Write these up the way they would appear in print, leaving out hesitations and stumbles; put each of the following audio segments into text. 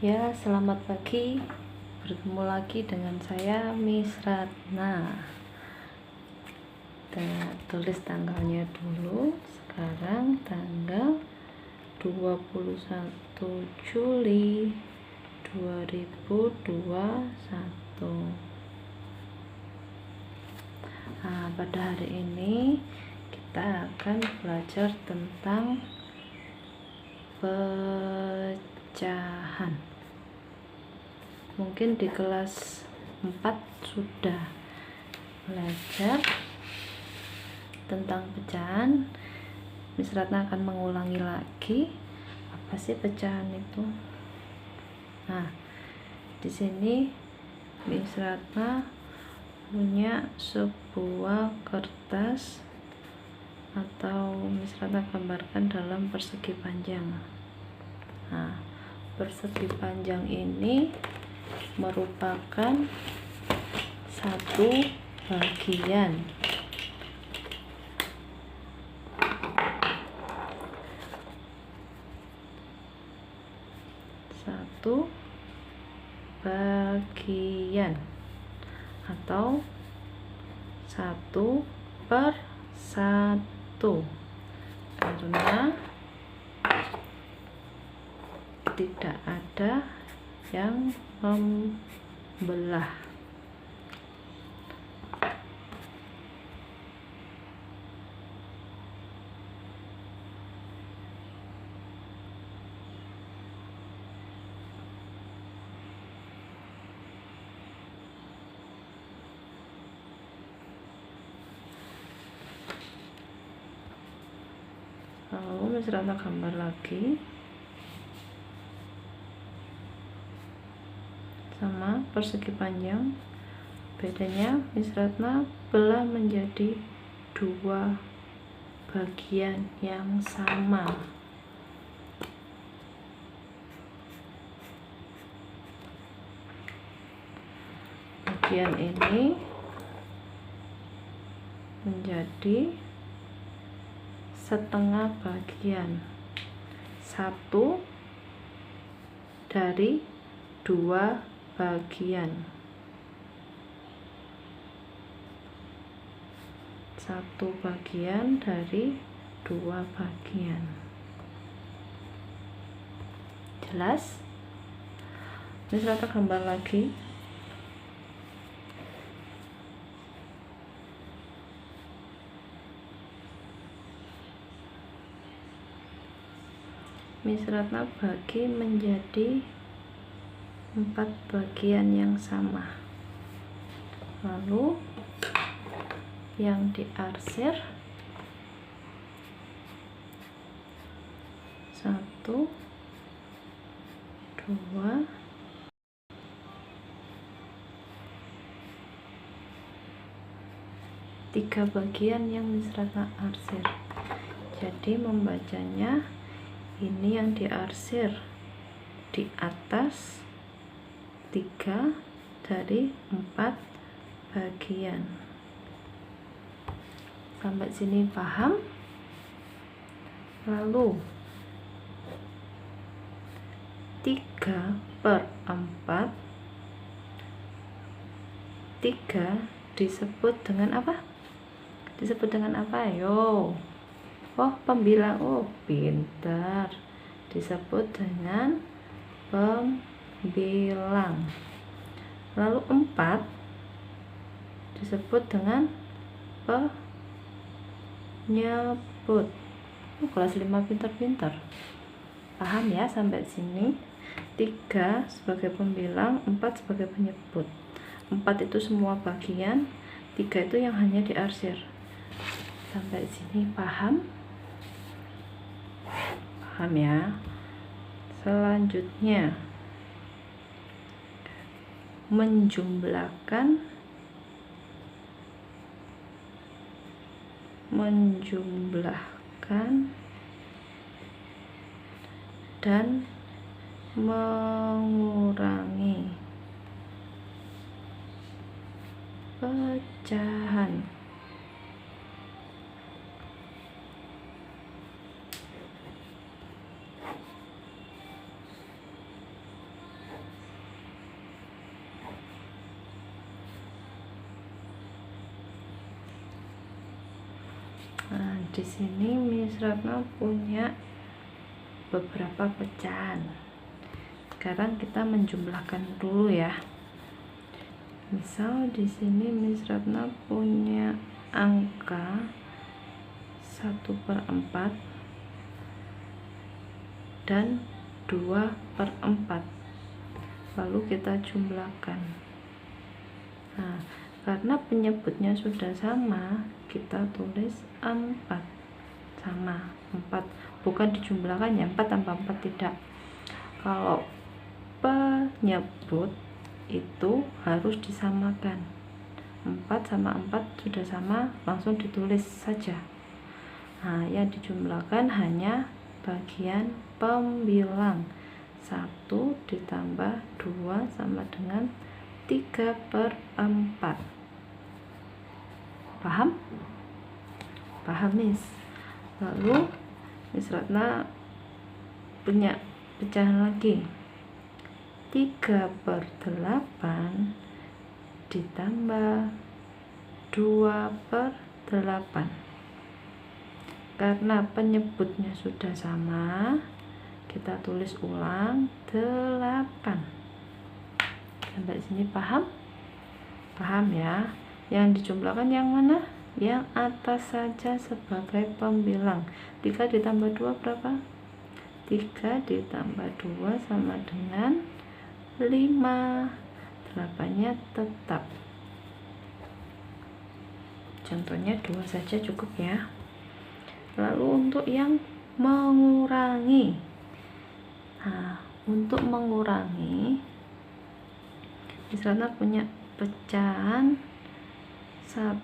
Ya, selamat pagi. Bertemu lagi dengan saya, Miss Ratna. Kita tulis tanggalnya dulu. Sekarang tanggal 21 Juli 2021. Nah, pada hari ini kita akan belajar tentang pecahan. Mungkin di kelas 4 sudah belajar tentang pecahan. Miss Ratna akan mengulangi lagi apa sih pecahan itu. Nah, di sini Miss Ratna punya sebuah kertas atau Miss Ratna gambarkan dalam persegi panjang. Nah, persegi panjang ini merupakan satu bagian atau 1/1 karena tidak ada yang membelah. Lalu Miss Ratna gambar lagi sama persegi panjang. Bedanya Miss Ratna belah menjadi dua bagian yang sama. Bagian ini menjadi setengah bagian, satu dari dua bagian, satu bagian dari dua bagian. Jelas? Miss Ratna gambar lagi. Miss Ratna bagi menjadi 4 bagian yang sama. Lalu yang diarsir 1, 2, 3 bagian yang Miss Ratna arsir. Jadi membacanya ini yang diarsir di atas 3 dari 4 bagian. Sampai sini paham? Lalu 3/4, 3 disebut dengan apa? Disebut dengan apa? Ayo. Oh, pembilang. Oh, pintar. Disebut dengan pembilang. Lalu 4 disebut dengan penyebut. Oh, kelas 5 pintar-pintar. Paham ya sampai sini? 3 sebagai pembilang, 4 sebagai penyebut. 4 itu semua bagian, 3 itu yang hanya diarsir. Sampai sini paham? Paham ya? Selanjutnya menjumlahkan dan mengurangi pecahan. di sini Miss Ratna punya beberapa pecahan. Sekarang kita menjumlahkan dulu ya. Misal di sini Miss Ratna punya angka 1/4 dan 2/4. Lalu kita jumlahkan. Nah, karena penyebutnya sudah sama, kita tulis 4 sama 4, bukan dijumlahkan ya, 4 tambah 4 tidak. Kalau penyebut itu harus disamakan. 4 sama 4 sudah sama, langsung ditulis saja. Nah, yang dijumlahkan hanya bagian pembilang. 1 ditambah 2 sama dengan 3/4. Paham? Paham, Miss? Lalu Miss Ratna punya pecahan lagi. 3/8 ditambah 2/8. Karena penyebutnya sudah sama, kita tulis ulang 8. Sampai sini paham? Paham ya? Yang dijumlahkan yang mana? Yang atas saja sebagai pembilang. 3 ditambah 2 berapa? 3 ditambah 2 sama dengan 5. 8-nya tetap. Contohnya 2 saja cukup ya. Lalu untuk yang mengurangi. Nah, untuk mengurangi, di sana punya pecahan 1.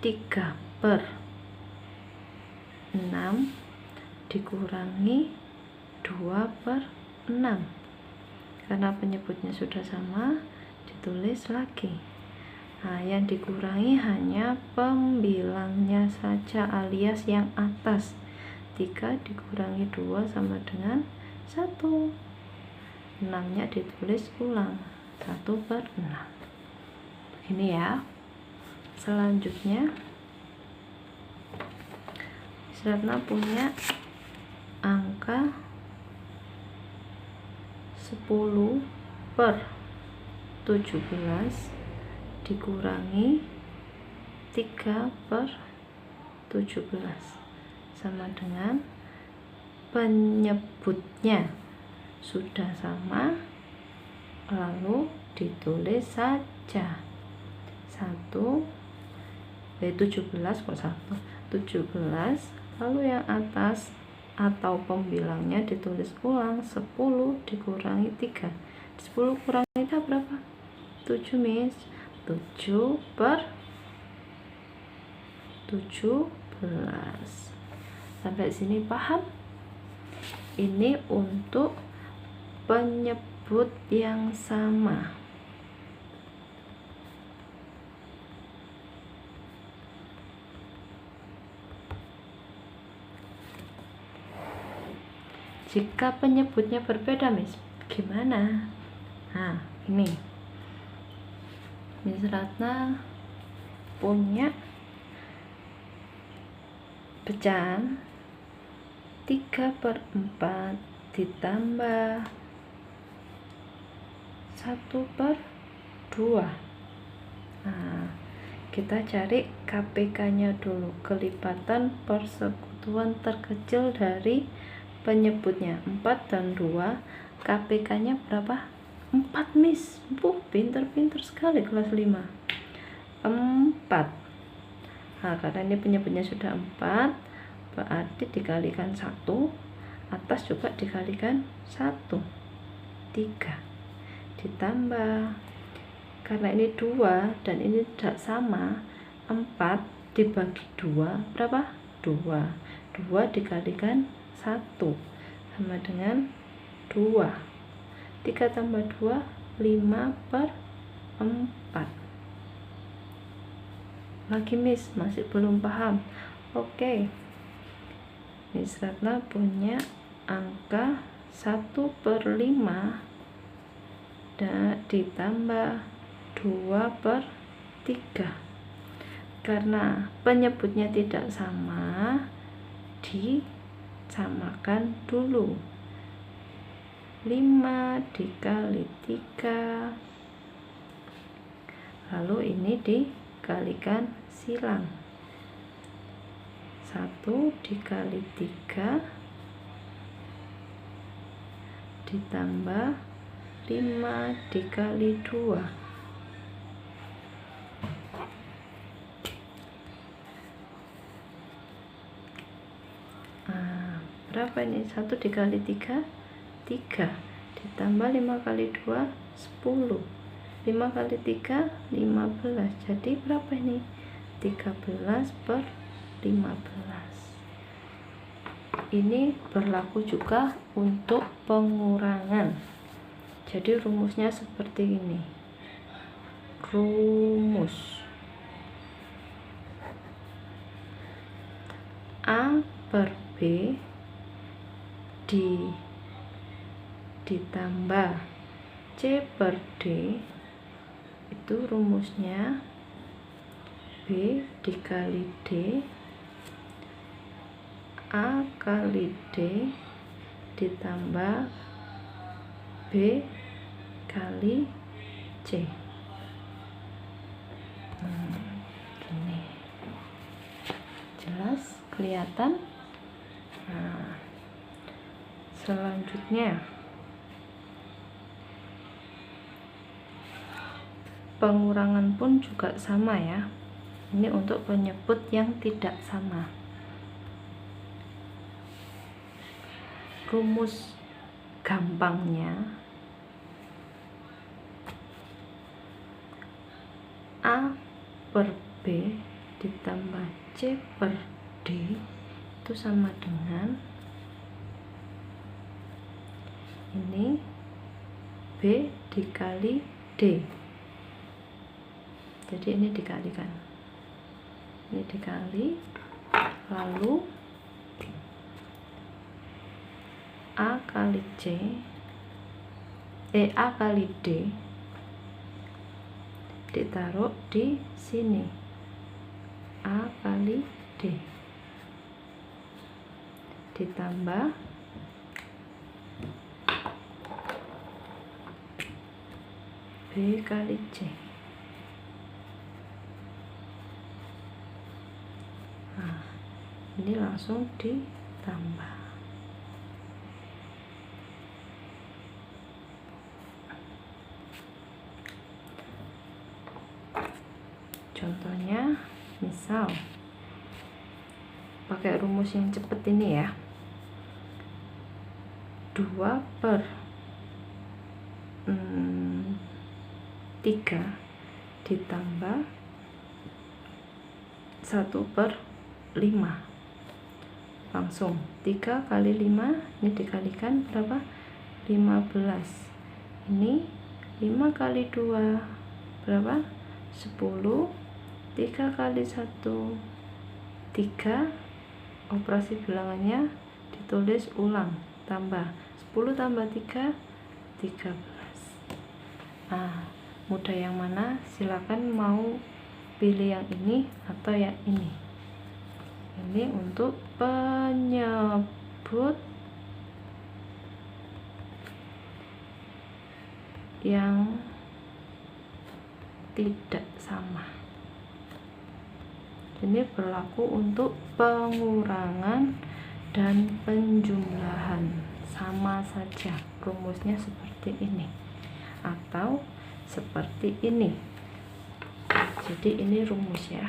3/6 dikurangi 2/6. Karena penyebutnya sudah sama, ditulis lagi. Nah, yang dikurangi hanya pembilangnya saja alias yang atas. 3 dikurangi 2 sama dengan 1. 6-nya ditulis ulang, 1/6. Begini ya. Selanjutnya Miss Ratna punya angka 10/17 dikurangi 3/17 sama dengan penyebutnya sudah sama, lalu ditulis saja 17 kok 17, lalu yang atas atau pembilangnya ditulis ulang 10 dikurangi 3. 10 kurangi 3 berapa? 7, Miss. 7/17. Sampai sini paham? Ini untuk penyebut yang sama. Jika penyebutnya berbeda, Miss, gimana? Nah, ini Miss Ratna punya pecahan 3/4 ditambah 1/2. Nah, kita cari KPK-nya dulu, kelipatan persekutuan terkecil dari penyebutnya. 4 dan 2, KPK-nya berapa? 4, Miss. Pinter-pinter sekali kelas 5. 4. Nah, karena ini penyebutnya sudah 4, berarti dikalikan 1, atas juga dikalikan 1. 3 ditambah, karena ini 2 dan ini tidak sama, 4 dibagi 2 berapa? 2. 2 dikalikan 1 sama dengan 2. 3 tambah 2, 5/4. Lagi, Miss, masih belum paham. Oke. Miss Ratna punya angka 1/5 dan ditambah 2/3. Karena penyebutnya tidak sama, disamakan dulu. 5 dikali 3, lalu ini dikalikan silang. 1 dikali 3 ditambah 5 dikali 2. Berapa ini? 1 dikali 3 3 ditambah 5 kali 2 10, 5 kali 3 15. Jadi berapa ini? 13/15. Ini berlaku juga untuk pengurangan. Jadi rumusnya seperti ini. Rumus A per B ditambah C per D, itu rumusnya B dikali D, A kali D ditambah B kali C. Gini. Jelas? Kelihatan? Nah, selanjutnya pengurangan pun juga sama ya. Ini untuk penyebut yang tidak sama. Rumus gampangnya A per B ditambah C per D itu sama dengan ini B dikali D. Jadi ini dikalikan, ini dikali, lalu A kali A kali D ditaruh di sini, A kali D ditambah B kali C. Nah, ini langsung ditambah. Contohnya, misal pakai rumus yang cepet ini ya. 2/3 ditambah 1/5. Langsung 3 kali 5 ini dikalikan berapa? 15. Ini 5 kali 2 berapa? 10. 3 kali 1 3. Operasi bilangannya ditulis ulang, tambah 10 tambah 3 13. Nah, mudah yang mana? Silakan mau pilih yang ini atau yang ini. Ini untuk penyebut yang tidak sama. Ini berlaku untuk pengurangan dan penjumlahan, sama saja rumusnya seperti ini atau seperti ini. Jadi ini rumus ya.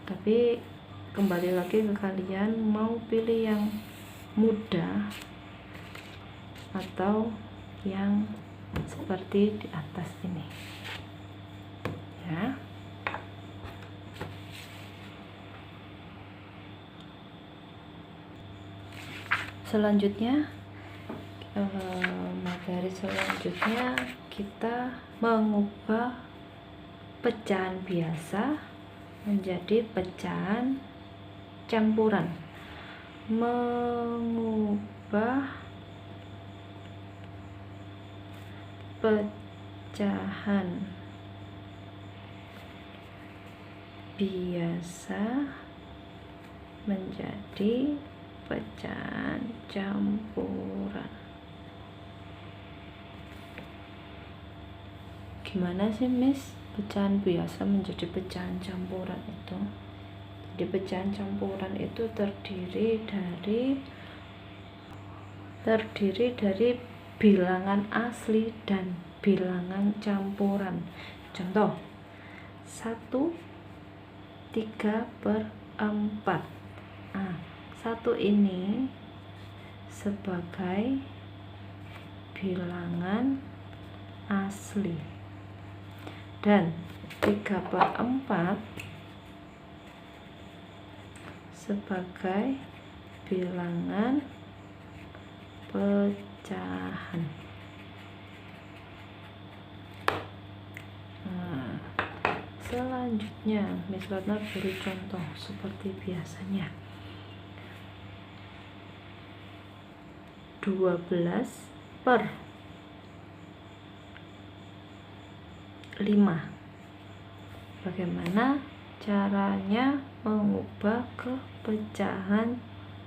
Tapi kembali lagi ke kalian mau pilih yang mudah atau yang seperti di atas ini ya. Selanjutnya materi selanjutnya kita mengubah pecahan biasa menjadi pecahan campuran. Mengubah pecahan biasa menjadi pecahan campuran. Gimana sih Miss pecahan biasa menjadi pecahan campuran itu? Jadi pecahan campuran itu terdiri dari bilangan asli dan bilangan campuran. Contoh 1 3/4. Nah, 1 ini sebagai bilangan asli dan 3/4 sebagai bilangan pecahan. Nah, selanjutnya Miss Ratna beri contoh seperti biasanya. 12/5. Bagaimana caranya mengubah ke pecahan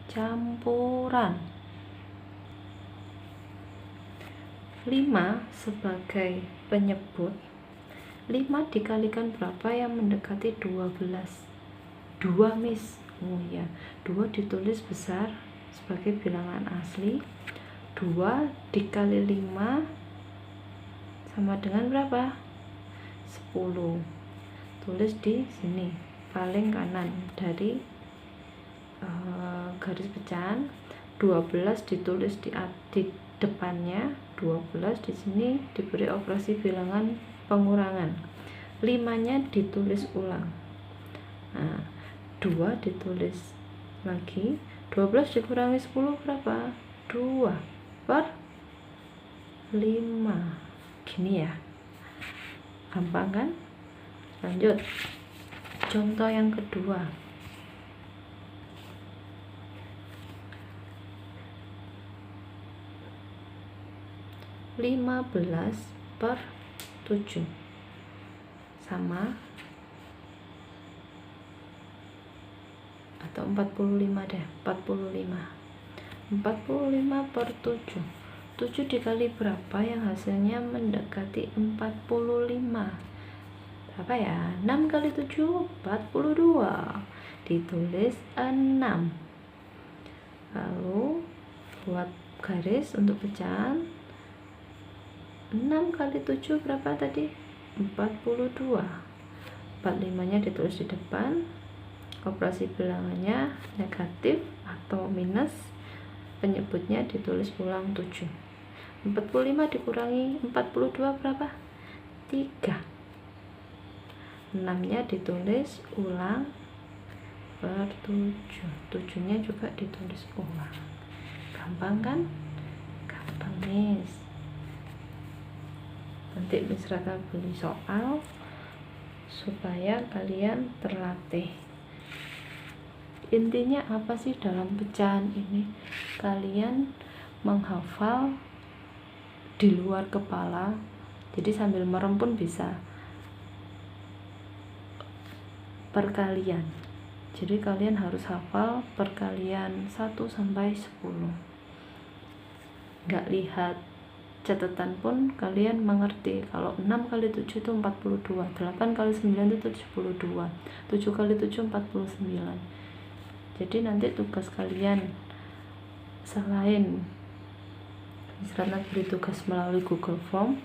campuran? 5 sebagai penyebut. 5 dikalikan berapa yang mendekati 12? 2 Miss. Oh ya, 2 ditulis besar sebagai bilangan asli. 2 dikali 5 sama dengan berapa? 10. Tulis di sini paling kanan dari garis pecahan. 12 ditulis di depannya, 12 di sini diberi operasi bilangan pengurangan. 5-nya ditulis ulang. Nah, 2 ditulis lagi. 12 dikurangi 10 berapa? 2/5. Gini ya. Gampang kan? Lanjut. Contoh yang kedua. 15/7 sama atau 45 deh, 45. 45/7. 7 dikali berapa yang hasilnya mendekati 45? Berapa ya? 6 kali 7 42. Ditulis 6. Lalu buat garis untuk pecahan. 6 kali 7 berapa tadi? 42. 45-nya ditulis di depan. Operasi bilangannya negatif atau minus. Penyebutnya ditulis ulang 7. 45 dikurangi 42 berapa? 3. 6-nya ditulis ulang per 7. 7-nya juga ditulis ulang. Gampang kan? Gampang Miss. Nanti Miss Ratna beli soal supaya kalian terlatih. Intinya apa sih dalam pecahan ini? Kalian menghafal di luar kepala, jadi sambil merem pun bisa. Perkalian. Jadi kalian harus hafal perkalian 1 sampai 10. Nggak lihat catatan pun kalian mengerti kalau 6 kali 7 itu 42, 8 kali 9 itu 72, 7 kali 7 49. Jadi nanti tugas kalian selain Miss Ratna beri tugas melalui Google Form,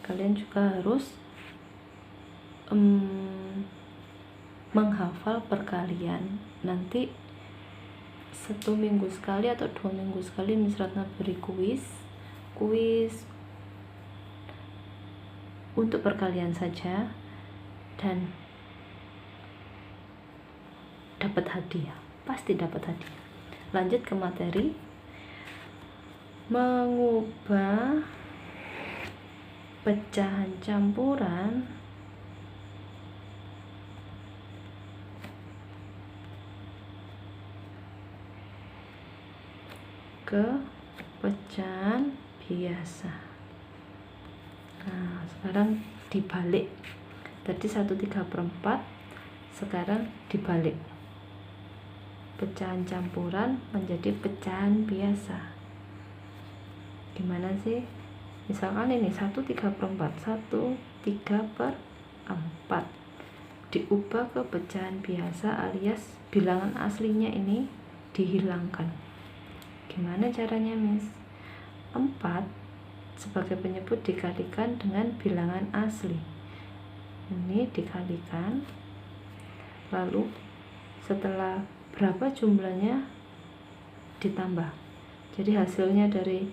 kalian juga harus menghafal perkalian. Nanti 1 minggu sekali atau 2 minggu sekali Miss Ratna beri kuis untuk perkalian saja dan dapat hadiah, pasti dapat hadiah. Lanjut ke materi, mengubah pecahan campuran ke pecahan biasa. sekarang dibalik. Tadi 1/3/4, sekarang dibalik. Pecahan campuran menjadi pecahan biasa. Gimana sih? Misalkan ini 1/3/4, 1/3/4 diubah ke pecahan biasa alias bilangan aslinya ini dihilangkan. Gimana caranya, Miss? 4 sebagai penyebut dikalikan dengan bilangan asli. Ini dikalikan, lalu setelah berapa jumlahnya ditambah. Jadi hasilnya dari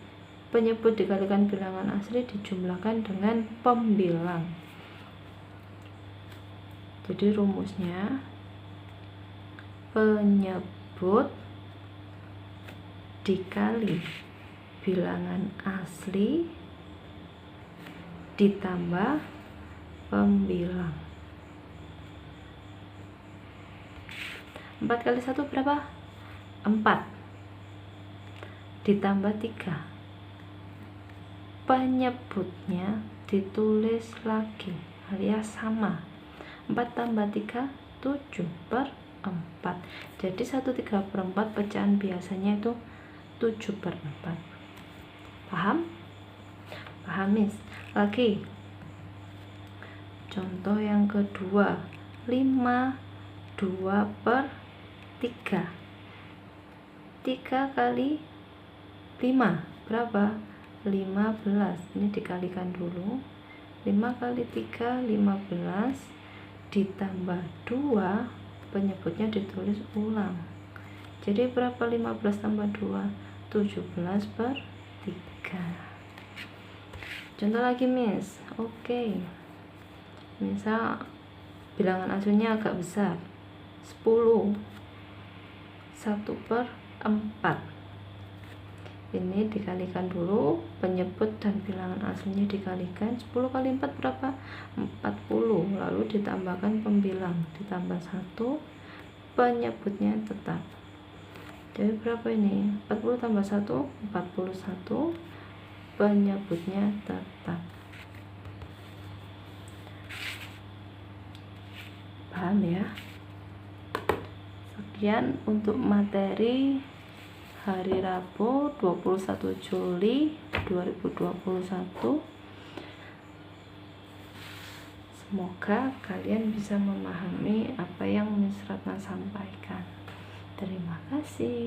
penyebut dikalikan bilangan asli dijumlahkan dengan pembilang. Jadi rumusnya penyebut dikali bilangan asli ditambah pembilang. 4 kali 1 berapa? 4 ditambah 3. Penyebutnya ditulis lagi alias sama. 4 tambah 3 7/4. Jadi 1/3/4 pecahan biasanya itu 7/4. Paham? Paham, Miss? Lagi contoh yang kedua, 5/2/3. 3 kali 5 berapa? 15. Ini dikalikan dulu. 5 kali 3 15 ditambah 2, penyebutnya ditulis ulang. Jadi berapa 15 tambah 2? 17/3. Contoh lagi, Miss. Oke. Misal bilangan aslinya agak besar, 10. 1/4. Ini dikalikan dulu, penyebut dan bilangan aslinya dikalikan. 10 kali 4 berapa? 40. Lalu ditambahkan pembilang, ditambah 1, penyebutnya tetap. Jadi berapa ini? 40 tambah 1 41, penyebutnya tetap. Paham ya? Sekian untuk materi hari Rabu 21 Juli 2021. Semoga kalian bisa memahami apa yang Miss Ratna sampaikan. Terima kasih.